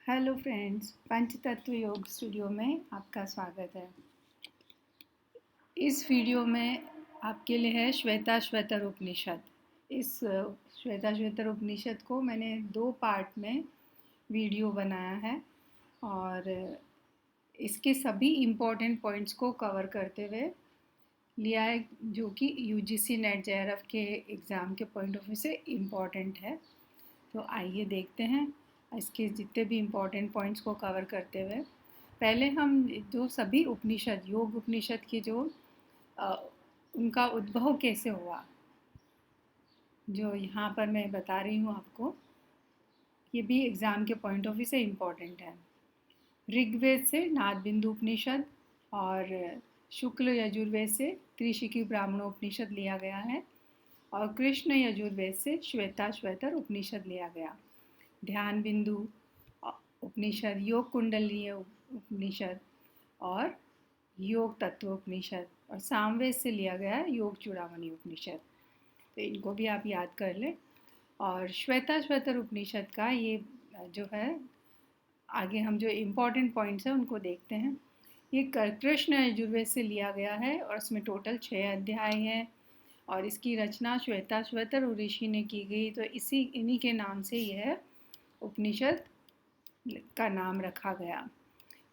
Hello friends, पंचतत्व योग studio में आपका स्वागत है। इस वीडियो में आपके लिए है श्वेताश्वतर उपनिषद। इस श्वेताश्वतर उपनिषद को मैंने 2 पार्ट में वीडियो बनाया है और इसके सभी इम्पोर्टेंट पॉइंट्स को कवर करते हुए लिया है, जो कि यूजीसी नेट जेआरएफ के एग्ज़ाम के पॉइंट ऑफ व्यू से इम्पॉर्टेंट है। तो आइए देखते हैं इसके जितने भी इम्पोर्टेंट पॉइंट्स को कवर करते हुए। पहले हम जो सभी उपनिषद, योग उपनिषद की जो उनका उद्भव कैसे हुआ, जो यहाँ पर मैं बता रही हूँ आपको, ये भी एग्ज़ाम के पॉइंट ऑफ व्यू से इम्पॉर्टेंट है। ऋग्वेद से नादबिंदु उपनिषद और शुक्ल यजुर्वेद से त्रिशिकी ब्राह्मणोपनिषद लिया गया है और कृष्ण यजुर्वेद से श्वेताश्वतर उपनिषद लिया गया। ध्यान बिंदु उपनिषद, योग कुंडलीय उपनिषद और योग तत्व उपनिषद और सामवेद से लिया गया है योग चूड़ामणि उपनिषद। तो इनको भी आप याद कर लें। और श्वेताश्वतर उपनिषद का ये जो है, आगे हम जो इम्पोर्टेंट पॉइंट्स हैं उनको देखते हैं। ये कृष्ण यजुर्वेद से लिया गया है और इसमें टोटल 6 अध्याय हैं और इसकी रचना श्वेताश्वतर ऋषि ने की गई। तो इन्हीं के नाम से यह उपनिषद का नाम रखा गया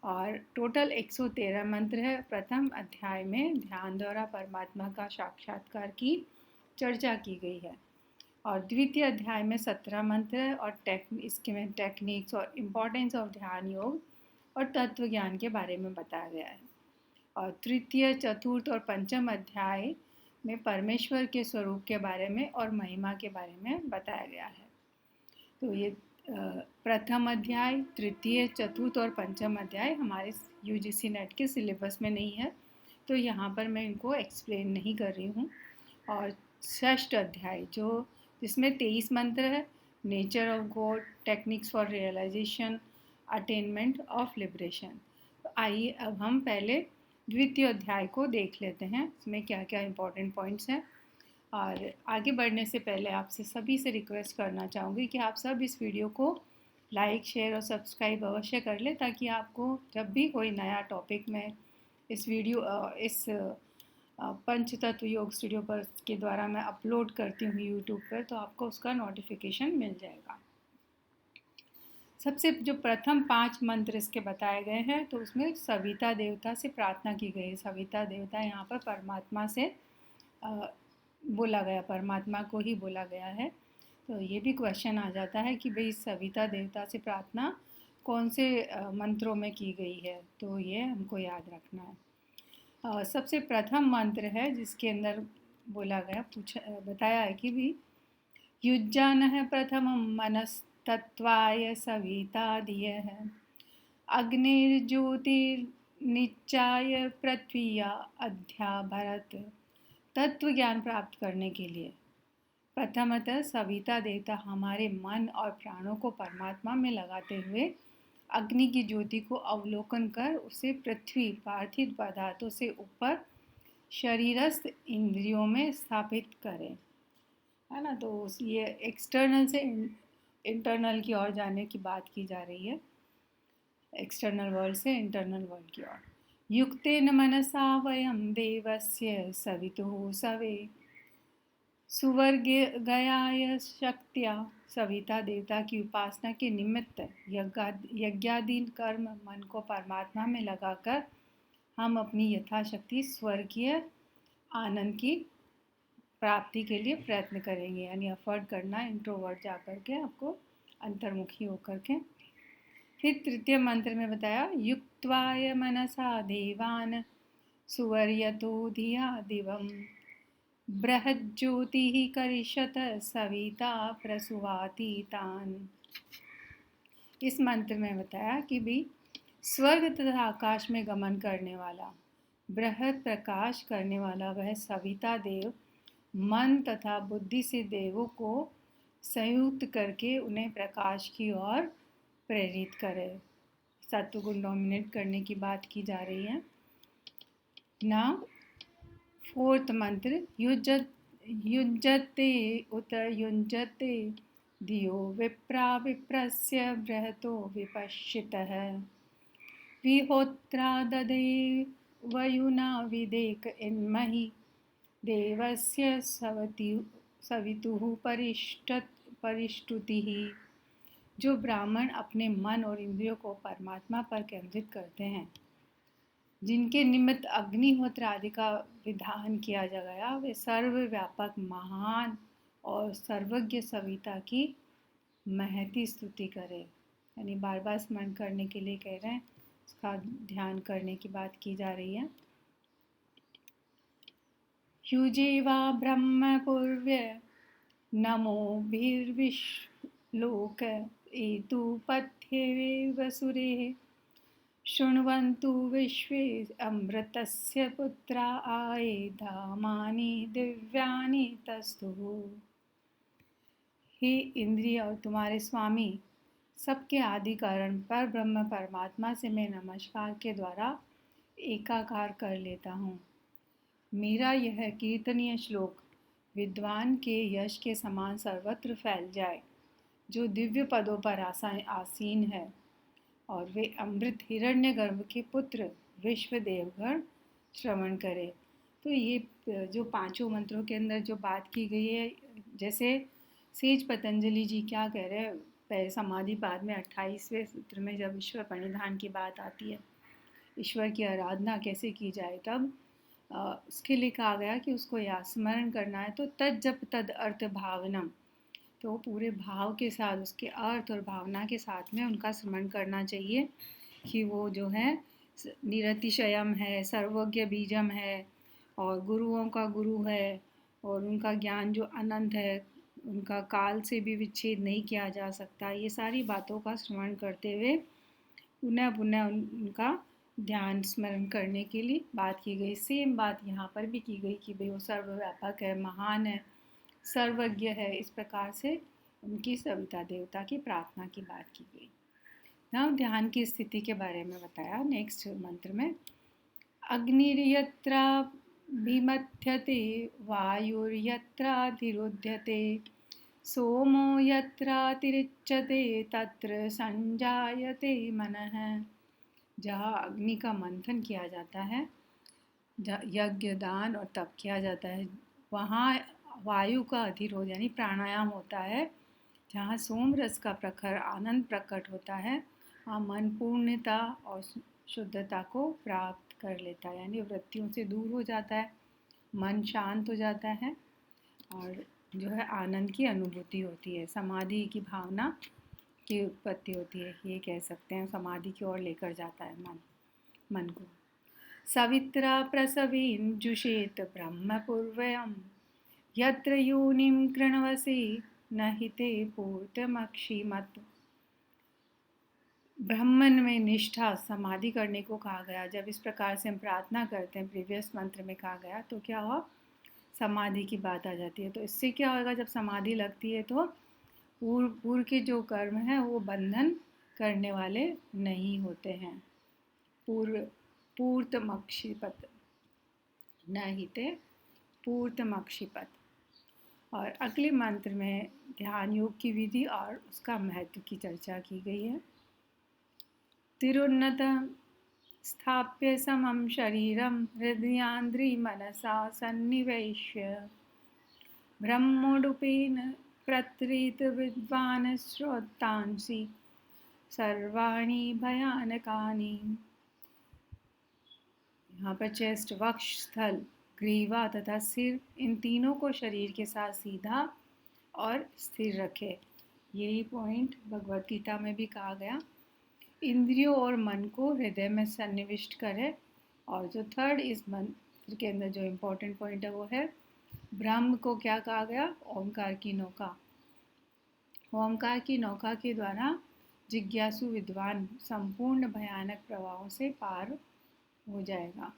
और टोटल 113 मंत्र है। प्रथम अध्याय में ध्यान द्वारा परमात्मा का साक्षात्कार की चर्चा की गई है और द्वितीय अध्याय में 17 मंत्र है और इसके में टेक्निक्स और इम्पोर्टेंस ऑफ ध्यान योग और तत्व ज्ञान के बारे में बताया गया है। और तृतीय, चतुर्थ और पंचम अध्याय में परमेश्वर के स्वरूप के बारे में और महिमा के बारे में बताया गया है। तो ये प्रथम अध्याय, तृतीय, चतुर्थ और पंचम अध्याय हमारे यूजीसी नेट के सिलेबस में नहीं है, तो यहाँ पर मैं इनको एक्सप्लेन नहीं कर रही हूँ। और षष्ठ अध्याय जिसमें 23 मंत्र है, nature of God, techniques for realization, attainment of liberation. तो आइए अब हम पहले द्वितीय अध्याय को देख लेते हैं, इसमें क्या क्या इम्पोर्टेंट पॉइंट्स हैं। और आगे बढ़ने से पहले आपसे सभी से रिक्वेस्ट करना चाहूँगी कि आप सब इस वीडियो को लाइक, शेयर और सब्सक्राइब अवश्य कर लें, ताकि आपको जब भी कोई नया टॉपिक में इस पंचतत्व योग स्टूडियो पर के द्वारा मैं अपलोड करती हूँ यूट्यूब पर, तो आपको उसका नोटिफिकेशन मिल जाएगा। सबसे जो प्रथम 5 मंत्र इसके बताए गए हैं, तो उसमें सविता देवता से प्रार्थना की गई। सविता देवता यहाँ पर परमात्मा से बोला गया, परमात्मा को ही बोला गया है। तो ये भी क्वेश्चन आ जाता है कि भाई सविता देवता से प्रार्थना कौन से मंत्रों में की गई है, तो ये हमको याद रखना है। सबसे प्रथम मंत्र है जिसके अंदर बोला गया, बताया है कि भी युज्जानः प्रथमं मनस्तत्वाय सविता धियः अग्निर्ज्योतिर्निच्चाय पृथ्वीया अध्या भरत। तत्व ज्ञान प्राप्त करने के लिए प्रथमतः सविता देवता हमारे मन और प्राणों को परमात्मा में लगाते हुए अग्नि की ज्योति को अवलोकन कर उसे पृथ्वी, पार्थिव पदार्थों से ऊपर शरीरस्थ इंद्रियों में स्थापित करें, है ना। तो ये एक्सटर्नल से इंटरनल की ओर जाने की बात की जा रही है, एक्सटर्नल वर्ल्ड से इंटरनल वर्ल्ड की ओर। युक्तेन मनसा वयं देवस्य सवितुः सवे सुवर्गयाय शक्त्या। सविता देवता की उपासना के निमित्त यज्ञादीन कर्म मन को परमात्मा में लगाकर हम अपनी यथाशक्ति स्वर्गीय आनंद की प्राप्ति के लिए प्रयत्न करेंगे, यानी एफर्ट करना, इंट्रोवर्ट जा कर के आपको अंतर्मुखी होकर के। फिर तृतीय मंत्र में बताया, युक्त्वाय मनसा देवान सुवर्यतो धिया दिवम बृहज्योतिः करिष्यत सविता प्रसुवाति तान। इस मंत्र में बताया कि भी स्वर्ग तथा आकाश में गमन करने वाला, बृहद प्रकाश करने वाला वह सविता देव मन तथा बुद्धि से देवों को संयुक्त करके उन्हें प्रकाश की ओर प्रेरित करे। सत्वगुण डोमिनेट करने की बात की जा रही है। नाउ फोर्थ मंत्र, युज्यते उत युञ्जते धियो विप्रा विप्रस्य बृहतो विपश्चितः विहोत्रा ददे वयुना विदेक इन्महि देवस्य सवितुः परिष्टुतिः। जो ब्राह्मण अपने मन और इंद्रियों को परमात्मा पर केंद्रित करते हैं, जिनके निमित्त अग्निहोत्र आदि का विधान किया जा गया, वे सर्वव्यापक महान और सर्वज्ञ सविता की महती स्तुति करें। यानी बार बार स्मरण करने के लिए कह रहे हैं, उसका ध्यान करने की बात की जा रही है। युजेवा ब्रह्म पूर्व्य नमोभिर्विश्लोक एतु पथ्ये वसुरे शृण्वन्तु विश्वे अमृतस्य पुत्रा आये धामानि दिव्यानि तस्तुः। हे इंद्रिय और तुम्हारे स्वामी, सबके आदि कारण पर ब्रह्म परमात्मा से मैं नमस्कार के द्वारा एकाकार कर लेता हूँ। मेरा यह कीर्तनीय श्लोक विद्वान के यश के समान सर्वत्र फैल जाए, जो दिव्य पदों पर आसीन है, और वे अमृत हिरण्यगर्भ के पुत्र विश्वदेवगण श्रवण करे। तो ये जो पांचों मंत्रों के अंदर जो बात की गई है, जैसे सेज पतंजलि जी क्या कह रहे हैं, पहले समाधि बाद में 28वें सूत्र में जब ईश्वर प्रणिधान की बात आती है, ईश्वर की आराधना कैसे की जाए, तब उसके लिए कहा गया कि उसको या स्मरण करना है तो तद जप तद अर्थ भावनम, तो पूरे भाव के साथ उसके अर्थ और भावना के साथ में उनका स्मरण करना चाहिए कि वो जो है निरतिशयम है, सर्वज्ञ बीजम है, और गुरुओं का गुरु है, और उनका ज्ञान जो अनंत है, उनका काल से भी विच्छेद नहीं किया जा सकता। ये सारी बातों का स्मरण करते हुए पुनः पुनः उनका ध्यान स्मरण करने के लिए बात की गई। सेम बात यहाँ पर भी की गई कि भाई वो सर्वव्यापक है, महान है, सर्वज्ञ है। इस प्रकार से उनकी सविता देवता की प्रार्थना की बात की गई। ना ध्यान की स्थिति के बारे में बताया नेक्स्ट मंत्र में। अग्निर्यत्राभिमथ्यते वायुर्यत्राधिरुध्यते सोमो यत्रातिरिच्यते तत्र संजायते मनः। जहाँ अग्नि का मंथन किया जाता है, यज्ञ दान और तप किया जाता है, वहाँ वायु का अधिरोध यानी प्राणायाम होता है। जहाँ सोम रस का प्रखर आनंद प्रकट होता है, वहाँ मन पूर्णता और शुद्धता को प्राप्त कर लेता है, यानी वृत्तियों से दूर हो जाता है, मन शांत हो जाता है, और जो है आनंद की अनुभूति होती है, समाधि की भावना की उत्पत्ति होती है, ये कह सकते हैं। समाधि की ओर लेकर जाता है मन को। सवित्रा प्रसवीं जुषेत ब्रह्म पूर्वयम् यत्र योनिं कृणवसि न हिते पूर्तमक्षिमत्। ब्रह्मन में निष्ठा समाधि करने को कहा गया। जब इस प्रकार से हम प्रार्थना करते हैं, प्रीवियस मंत्र में कहा गया, तो क्या हुआ, समाधि की बात आ जाती है। तो इससे क्या होगा, जब समाधि लगती है तो पूर्व के जो कर्म हैं वो बंधन करने वाले नहीं होते हैं। पूर्तमक्षिपत न हिते पूर्तमक्षिपत। और अगले मंत्र में ध्यान योग की विधि और उसका महत्व की चर्चा की गई है। तिरुन्नत स्थाप्य समं शरीरम हृदयान्द्रि मनसा सन्निवेश्य ब्रह्मोडुपेन प्रतृत विद्वान् श्रोतांसि सर्वाणि भयानकानि। यहाँ पर चेस्ट, वक्ष स्थल, ग्रीवा तथा सिर, इन तीनों को शरीर के साथ सीधा और स्थिर रखे। यही पॉइंट भगवद गीता में भी कहा गया। इंद्रियों और मन को हृदय में सन्निविष्ट करे। और जो थर्ड इस मंत्र के अंदर जो इम्पोर्टेंट पॉइंट है वो है ब्रह्म को क्या कहा गया, ओंकार की नौका। ओंकार की नौका के द्वारा जिज्ञासु विद्वान संपूर्ण भयानक प्रवाहों से पार हो जाएगा।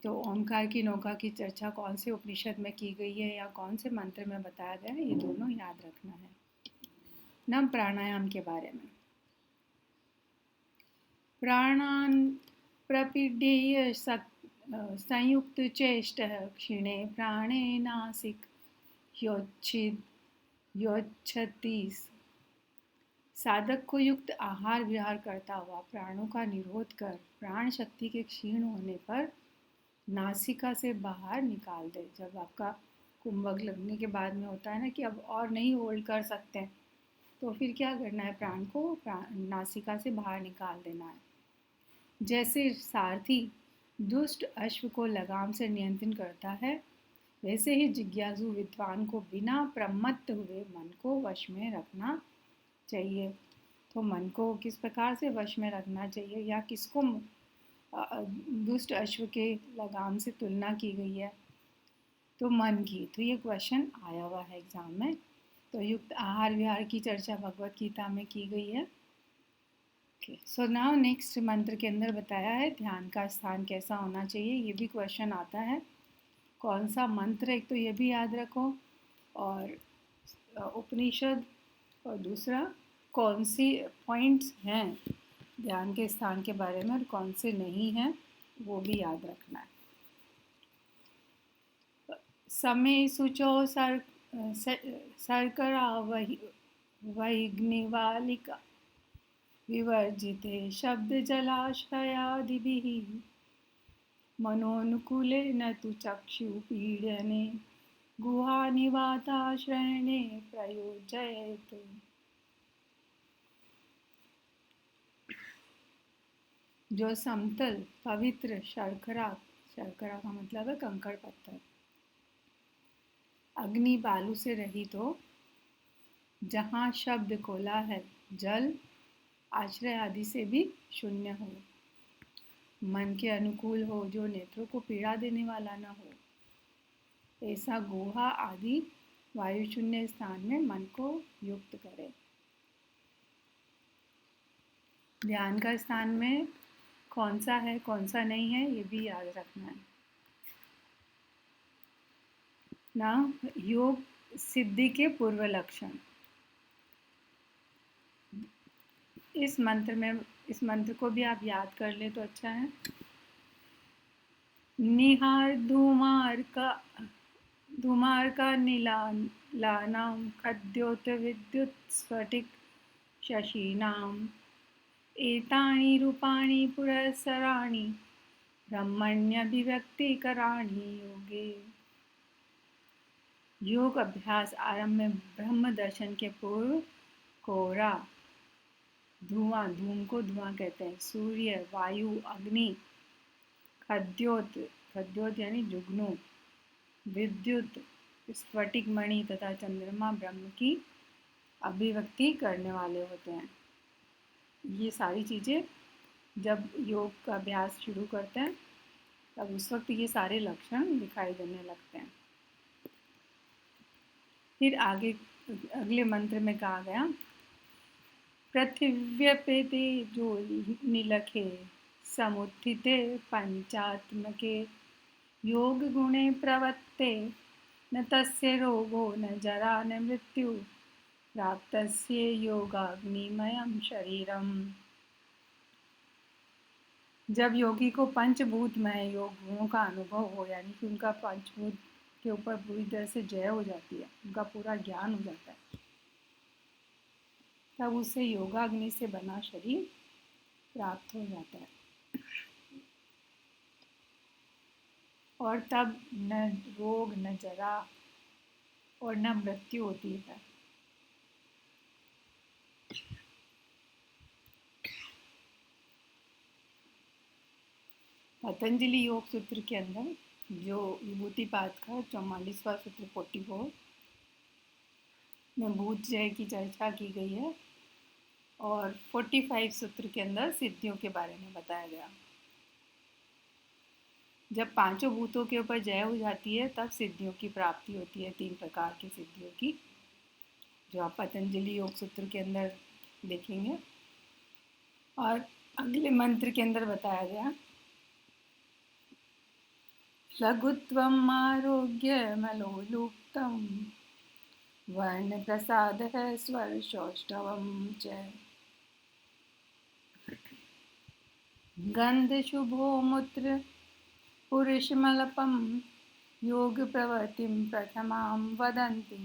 तो ओंकार की नौका की चर्चा कौन से उपनिषद में की गई है या कौन से मंत्र में बताया गया है, ये दोनों याद रखना है। नम प्राणायाम के बारे में। प्राणान प्रपीड्य संयुक्त चेष्ट क्षीणे प्राणे नासिक योच्छिद योच्छतीस। साधक को युक्त आहार विहार करता हुआ प्राणों का निरोध कर प्राण शक्ति के क्षीण होने पर नासिका से बाहर निकाल दे। जब आपका कुंभक लगने के बाद में होता है ना कि अब और नहीं होल्ड कर सकते, तो फिर क्या करना है, प्राण को नासिका से बाहर निकाल देना है। जैसे सारथी दुष्ट अश्व को लगाम से नियंत्रण करता है, वैसे ही जिज्ञासु विद्वान को बिना प्रमत्त हुए मन को वश में रखना चाहिए। तो मन को किस प्रकार से वश में रखना चाहिए, या किसको दुष्ट अश्व के लगाम से तुलना की गई है, तो मन की। तो ये क्वेश्चन आया हुआ है एग्जाम में। तो युक्त आहार विहार की चर्चा भगवत गीता में की गई है। सो नाउ नेक्स्ट मंत्र के अंदर बताया है ध्यान का स्थान कैसा होना चाहिए, ये भी क्वेश्चन आता है। कौन सा मंत्र, एक तो ये भी याद रखो, और उपनिषद, और दूसरा कौन सी पॉइंट्स हैं ध्यान के स्थान के बारे में और कौन से नहीं हैं, वो भी याद रखना है। समय सुचो शर्करा वैग्निवालिका विवर्जिते शब्द जलाशयादिभिः मनोनुकूलेन तु चक्षुपीडने गुहानिवाताश्रयणे प्रयोजयेत्। जो समतल पवित्र शर्करा, शर्करा का मतलब है कंकड़ पत्थर, अग्नि बालू से रहित हो, जहाँ शब्द कोलाहल जल आश्रय आदि से भी शून्य हो, मन के अनुकूल हो, जो नेत्रों को पीड़ा देने वाला न हो, ऐसा गुहा आदि वायु शून्य स्थान में मन को युक्त करे। ध्यान का स्थान में कौन सा है कौन सा नहीं है, ये भी याद रखना है ना। योग सिद्धि के पूर्व लक्षण इस मंत्र को भी आप याद कर ले तो अच्छा है। निहार धूमार का नीलानाम खद्योत विद्युत स्फटिक शशीनाम एतानि रूपाणि पुरस्सराणि ब्रह्मण्यभिव्यक्तिकराणि योगे। योग अभ्यास आरंभ में ब्रह्म दर्शन के पूर्व कोरा, धुआं, धूम को धुआं कहते हैं, सूर्य, वायु, अग्नि, खद्योत, खद्योत यानी जुगनू, विद्युत, स्फटिक मणि तथा चंद्रमा ब्रह्म की अभिव्यक्ति करने वाले होते हैं। ये सारी चीज़ें जब योग का अभ्यास शुरू करते हैं तब उस वक्त ये सारे लक्षण दिखाई देने लगते हैं। फिर आगे अगले मंत्र में कहा गया पृथिव्यपेते जो निलखे समुत्थिते पंचात्मके योग गुणे प्रवत्ते न तस्य रोगो न जरा न मृत्यु प्राप्तस्य योगाग्निमयं शरीरम। जब योगी को पंचभूतमय योग गुणों का अनुभव हो, यानी कि उनका पंचभूत के ऊपर पूरी तरह से जय हो जाती है, उनका पूरा ज्ञान हो जाता है, तब उसे योगाग्नि से बना शरीर प्राप्त हो जाता है, और तब न रोग न जरा और न मृत्यु होती है। पतंजलि योग सूत्र के अंदर जो विभूतिपाद का 44वां सूत्र 44 में भूत जय की चर्चा की गई है, और 45 सूत्र के अंदर सिद्धियों के बारे में बताया गया। जब पांचों भूतों के ऊपर जय हो जाती है तब सिद्धियों की प्राप्ति होती है, 3 प्रकार की सिद्धियों की, जो आप पतंजलि योग सूत्र के अंदर देखेंगे। और अगले मंत्र के अंदर बताया गया लघुत्वम आरोग्यमलोलुप्तम वर्ण प्रसाद है स्वर सौष्ठवम च गंध शुभो मूत्र पुरुषमलपम योग प्रवृत्तिम प्रथमां वदन्ति।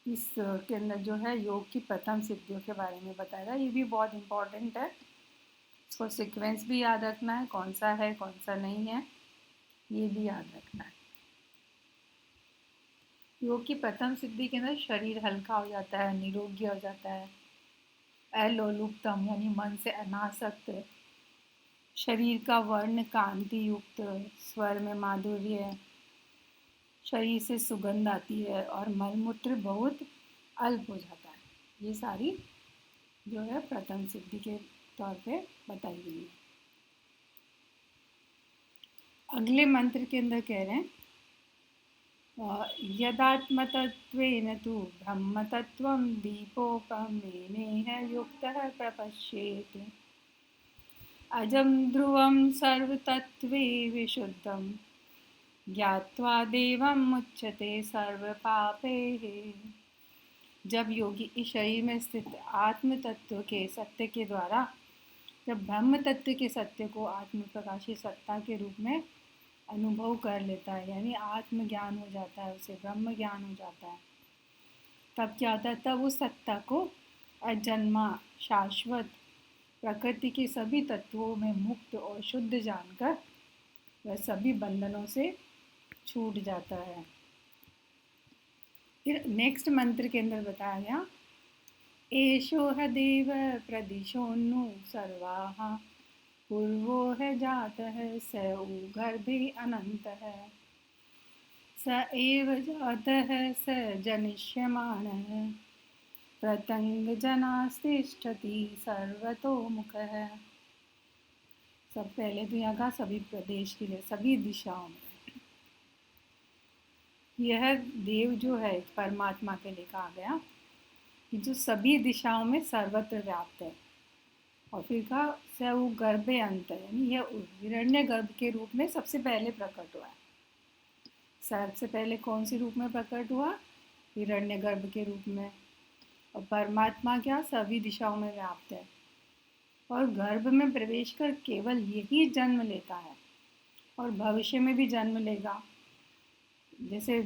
इस के अंदर जो है योग की प्रथम सिद्धियों के बारे में बताया। ये भी बहुत इम्पोर्टेंट है, इसको सीक्वेंस भी याद रखना है, कौन सा है कौन सा नहीं है, ये भी याद रखना है। योग की प्रथम सिद्धि के अंदर शरीर हल्का हो जाता है, निरोगी हो जाता है, अलोलुप्तम यानी मन से अनासक्त, शरीर का वर्ण कांति युक्त, स्वर में माधुर्य, शरीर से सुगंध आती है और मलमूत्र बहुत अल्प हो जाता है। ये सारी जो है प्रथम सिद्धि के तौर पे बताई गई है। अगले मंत्र के अंदर कह रहे हैं यदात्मतत्वेन तु ब्रह्मतत्त्वं दीपोपमेनेह युक्तः प्रपश्येत् अजं ध्रुवं सर्वतत्त्वे विशुद्धं ज्ञात्वा देवं मुच्यते सर्वपापैः। जब योगी इस शरीर में स्थित आत्म तत्व के सत्य के द्वारा, जब ब्रह्म तत्व के सत्य को आत्म प्रकाशी सत्ता के रूप में अनुभव कर लेता है, यानी आत्मज्ञान हो जाता है, उसे ब्रह्म ज्ञान हो जाता है, तब क्या होता है, तब उस सत्ता को अजन्मा शाश्वत प्रकृति के सभी तत्वों में मुक्त और शुद्ध जानकर वह सभी बंधनों से छूट जाता है। फिर नेक्स्ट मंत्र के अंदर बताया गया एषो ह देव प्रदिशोन्नु सर्वाः पूर्वो है जातः स उ गर्भे अनन्तः स एव जातः स जनिष्यमाणः प्रतंग जनास्तिष्ठति सर्वतोमुखः। सब पहले तो यहाँ का सभी प्रदेश के लिए सभी दिशाओं में, यह देव जो है परमात्मा के लिए कहा गया कि जो सभी दिशाओं में सर्वत्र व्याप्त है। और फिर कहा स वो गर्भे अंत है, यानी यह हिरण्य गर्भ के रूप में सबसे पहले प्रकट हुआ है। सबसे पहले कौन सी रूप में प्रकट हुआ? हिरण्य गर्भ के रूप में। और परमात्मा क्या सभी दिशाओं में व्याप्त है और गर्भ में प्रवेश कर केवल यही जन्म लेता है और भविष्य में भी जन्म लेगा। जैसे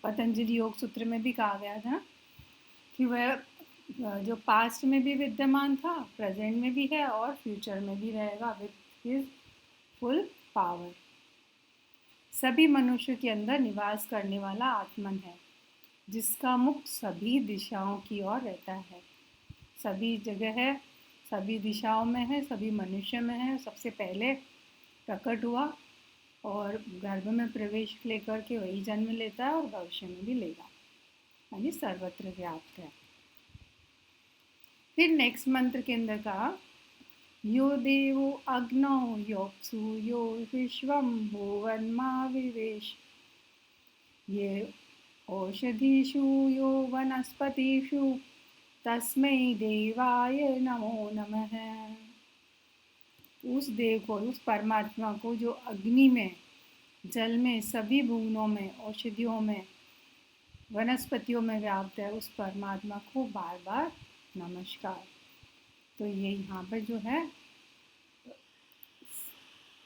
पतंजलि योग सूत्र में भी कहा गया था कि वह जो पास्ट में भी विद्यमान था, प्रेजेंट में भी है और फ्यूचर में भी रहेगा विथ हिज फुल पावर। सभी मनुष्य के अंदर निवास करने वाला आत्मन है, जिसका मुख सभी दिशाओं की ओर रहता है, सभी जगह है, सभी दिशाओं में है, सभी मनुष्य में है। सबसे पहले प्रकट हुआ और गर्भ में प्रवेश लेकर के वही जन्म लेता है और भविष्य में भी लेगा, यानी सर्वत्र व्याप्त है। फिर नेक्स्ट मंत्र के अंदर कहा यो देवो अग्नौ योत्सु यो विश्वं भुवन्मा विवेश ये औषधीषु यो वनस्पतिषु तस्मै देवाय नमो नमः। उस देव को, उस परमात्मा को जो अग्नि में, जल में, सभी भुवनों में, औषधियों में, वनस्पतियों में व्याप्त है, उस परमात्मा को बार बार नमस्कार। तो ये यहाँ पर जो है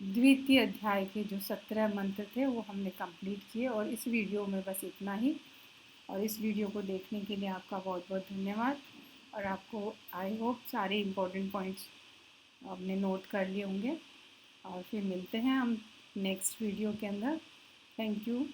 द्वितीय अध्याय के जो 17 मंत्र थे वो हमने कंप्लीट किए और इस वीडियो में बस इतना ही। और इस वीडियो को देखने के लिए आपका बहुत बहुत धन्यवाद। और आपको आई होप सारे इम्पोर्टेंट पॉइंट्स आपने नोट कर लिए होंगे। और फिर मिलते हैं हम नेक्स्ट वीडियो के अंदर। Thank you.